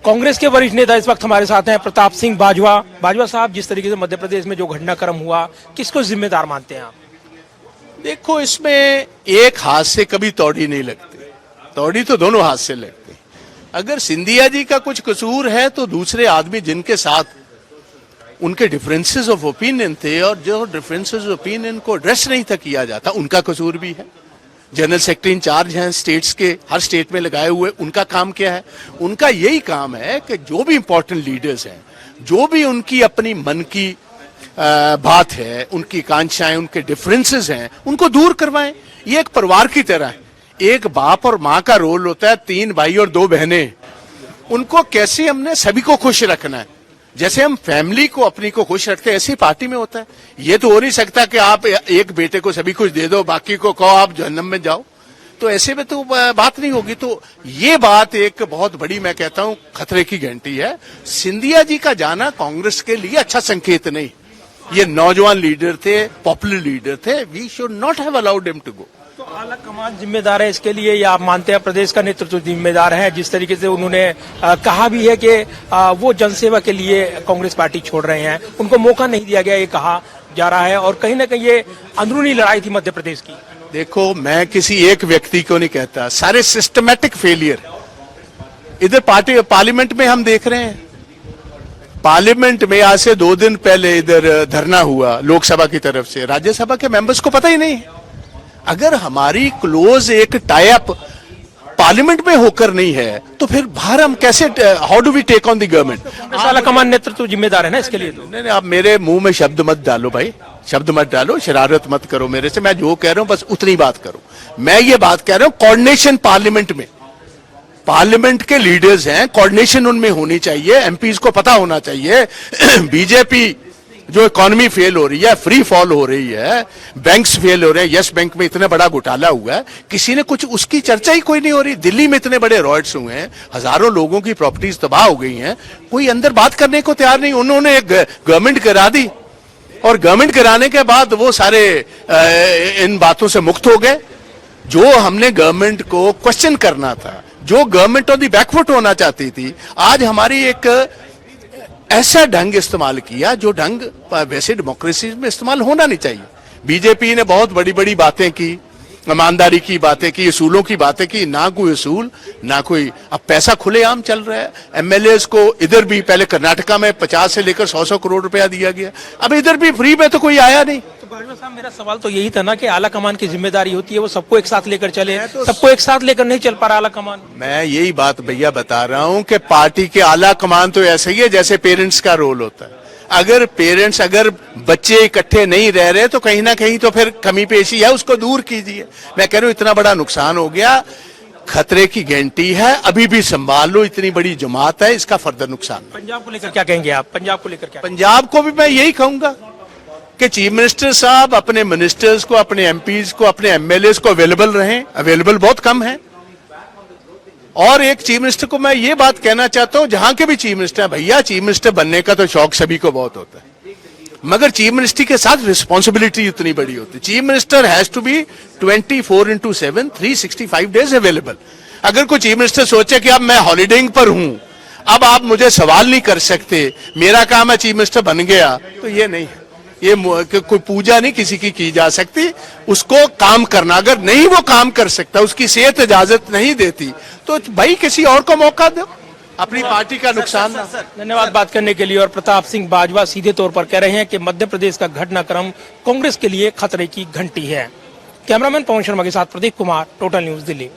कांग्रेस के वरिष्ठ नेता इस वक्त हमारे साथ हैं प्रताप सिंह बाजवा। बाजवा साहब, जिस तरीके से मध्य प्रदेश में जो घटनाक्रम हुआ, किसको जिम्मेदार मानते हैं आप? देखो, इसमें एक हाथ से कभी तौड़ी नहीं लगती, तौड़ी तो दोनों हाथ से लगती। अगर सिंधिया जी का कुछ कसूर है तो दूसरे आदमी जिनके साथ उनके डिफरेंसेस ऑफ ओपिनियन थे और जो डिफरेंसेस ऑफ ओपिनियन को एड्रेस नहीं था किया जाता, उनका कसूर भी है। जनरल सेक्रेटरी इंचार्ज हैं स्टेट्स के, हर स्टेट में लगाए हुए, उनका काम क्या है? उनका यही काम है कि जो भी इंपॉर्टेंट लीडर्स हैं, जो भी उनकी अपनी मन की बात है, उनकी आकांक्षाएं, उनके डिफरेंसेस हैं, उनको दूर करवाएं। ये एक परिवार की तरह है। एक बाप और माँ का रोल होता है, 3 भाई और 2 बहनें, उनको कैसे हमने सभी को खुश रखना है। जैसे हम फैमिली को अपनी को खुश रखते हैं, ऐसी पार्टी में होता है। ये तो हो नहीं सकता कि आप एक बेटे को सभी कुछ दे दो, बाकी को कहो आप जहन्नम में जाओ, तो ऐसे में तो बात नहीं होगी। तो ये बात एक बहुत बड़ी, मैं कहता हूं, खतरे की घंटी है। सिंधिया जी का जाना कांग्रेस के लिए अच्छा संकेत नहीं। ये नौजवान लीडर थे, पॉपुलर लीडर थे, we should not have allowed him to go. तो आला कमान जिम्मेदार है इसके लिए, या आप मानते हैं प्रदेश का नेतृत्व जिम्मेदार है? जिस तरीके से उन्होंने कहा भी है कि वो जनसेवा के लिए कांग्रेस पार्टी छोड़ रहे हैं, उनको मौका नहीं दिया गया, ये कहा जा रहा है। और कहीं ना कहीं ये अंदरूनी लड़ाई थी मध्य प्रदेश की। देखो, मैं किसी एक व्यक्ति को नहीं कहता, सारे सिस्टमैटिक फेलियर इधर पार्लियामेंट में हम देख रहे हैं। पार्लियामेंट में आज से 2 दिन पहले इधर धरना हुआ लोकसभा की तरफ से, राज्यसभा के मेंबर्स को पता ही नहीं। अगर हमारी क्लोज एक टाई अप पार्लियामेंट में होकर नहीं है तो फिर बाहर हम कैसे, how do we take on the government? आला कमान नेतृत्व जिम्मेदार है ना इसके लिए। तो नहीं, आप मेरे मुंह में शब्द मत डालो भाई, शब्द मत डालो, शरारत मत करो मेरे से। मैं जो कह रहा हूं बस उतनी बात करो। मैं ये बात कह रहा हूं, कोऑर्डिनेशन पार्लियामेंट में, पार्लियामेंट के लीडर्स हैं, कोऑर्डिनेशन उनमें होनी चाहिए। एमपीज को पता होना चाहिए बीजेपी जो इकोनॉमी फेल हो रही है, फ्री फॉल हो रही है, बैंक्स फेल हो रहे हैं, यस बैंक में इतना बड़ा घोटाला हुआ है, किसी ने कुछ उसकी चर्चा ही कोई नहीं हो रही। दिल्ली में इतने बड़े रॉयट्स हुए हैं, हजारों लोगों की प्रॉपर्टीज तबाह हो गई हैं, कोई अंदर बात करने को तैयार नहीं। उन्होंने एक गवर्नमेंट करा दी और गवर्नमेंट कराने के बाद वो सारे इन बातों से मुक्त हो गए। जो हमने गवर्नमेंट को क्वेश्चन करना था, जो गवर्नमेंट ऑन दी बैकफुट होना चाहती थी, आज हमारी एक ऐसा ढंग इस्तेमाल किया जो ढंग वैसे डेमोक्रेसी में इस्तेमाल होना नहीं चाहिए। बीजेपी ने बहुत बड़ी बड़ी बातें की, ईमानदारी की बातें की, असूलों की बातें की, ना कोई असूल ना कोई। अब पैसा खुलेआम चल रहा है। एमएलएस को इधर भी, पहले कर्नाटका में 50 से लेकर 100 करोड़ रुपया दिया गया, अब इधर भी फ्री में तो कोई आया नहीं। तो बाजवा साहब, मेरा सवाल तो यही था ना कि आला कमान की जिम्मेदारी होती है वो सबको एक साथ लेकर चले, सबको एक साथ लेकर नहीं चल पा रहा आला कमान। मैं यही बात भैया बता रहा हूं कि पार्टी के आला कमान तो ऐसे ही है जैसे पेरेंट्स का रोल होता है। अगर पेरेंट्स, अगर बच्चे इकट्ठे नहीं रह रहे तो कहीं ना कहीं तो फिर कमी पेशी है, उसको दूर कीजिए। मैं कह रहा हूं इतना बड़ा नुकसान हो गया, खतरे की घंटी है, अभी भी संभाल लो। इतनी बड़ी जमात है, इसका फर्दर नुकसान। पंजाब को लेकर क्या कहेंगे आप? पंजाब को लेकर क्या? पंजाब को भी मैं यही कहूंगा कि चीफ मिनिस्टर साहब अपने मिनिस्टर्स को, अपने एमपीज को, अपने एमएलए को अवेलेबल रहें। अवेलेबल बहुत कम है। और एक चीफ मिनिस्टर को मैं ये बात कहना चाहता हूं, जहां के भी चीफ मिनिस्टर, भैया चीफ मिनिस्टर बनने का तो शौक सभी को बहुत होता है, मगर चीफ मिनिस्टर के साथ रिस्पॉन्सिबिलिटी उतनी बड़ी होती है। Chief minister has to be 24/7 365 days available. अगर कोई चीफ मिनिस्टर सोचे कि अब मैं हॉलीडेइंग पर हूं, अब आप मुझे सवाल नहीं कर सकते, मेरा काम है चीफ मिनिस्टर बन गया, तो ये नहीं है। ये कोई पूजा नहीं किसी की जा सकती, उसको काम करना। अगर नहीं वो काम कर सकता, उसकी सेहत इजाजत नहीं देती, तो भाई किसी और को मौका दो, अपनी पार्टी का नुकसान ना। धन्यवाद बात करने के लिए। और प्रताप सिंह बाजवा सीधे तौर पर कह रहे हैं कि मध्य प्रदेश का घटनाक्रम कांग्रेस के लिए खतरे की घंटी है। कैमरामैन पवन शर्मा के साथ प्रदीप कुमार, टोटल न्यूज, दिल्ली।